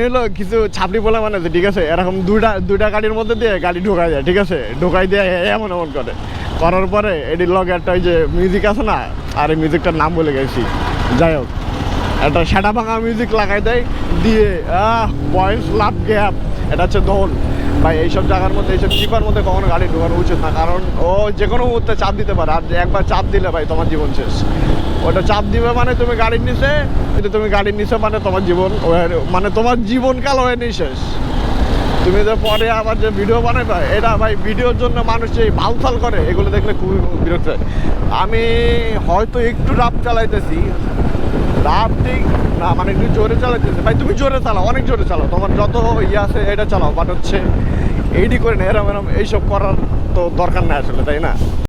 হলো কিছু ছাপড়ি বলে মানে ঠিক আছে, এরকম দুইটা গাড়ির মধ্যে দিয়ে গাড়ি ঢোকাই যায়, ঠিক আছে, ঢোকাই দিয়ে এমন করে করার পরে এটির লগে একটা ওই যে মিউজিক আছে না, আর এই মিউজিকটার নাম বলে গেছি, যাই হোক একটা সেটা ভাঙা মিউজিক লাগাই দেয় দিয়ে বয়েস লাভ গ্যাপ, এটা হচ্ছে দোল ভাই। এইসব জায়গার মধ্যে, এইসব চিপার মধ্যে কখনো গাড়ি ঢোকানো উচিত না, কারণ ও যে কোনো মুহূর্তে চাপ দিতে পারে, আর একবার চাপ দিলে ভাই তোমার জীবন শেষ। ওটা চাপ দিবে মানে তুমি গাড়ির নিচে, কিন্তু তুমি গাড়ির নিচে মানে তোমার জীবন, মানে তোমার জীবনকাল হয়ে নেই শেষ। তুমি যে পরে আবার যে ভিডিও বানাবে, এটা ভাই ভিডিওর জন্য মানুষ যে ভালফাল করে, এগুলো দেখলে খুবই বিরক্ত হয়। আমি হয়তো একটু রাফ চালাইতেছি, রাফ ঠিক না মানে একটু জোরে চালাইতেছি ভাই, তুমি জোরে চালাও, অনেক জোরে চালাও, তোমার যত ইয়ে আছে এটা চালাও, বাট হচ্ছে এইটি করে না, এরম এইসব করার তো দরকার নেই আসলে, তাই না?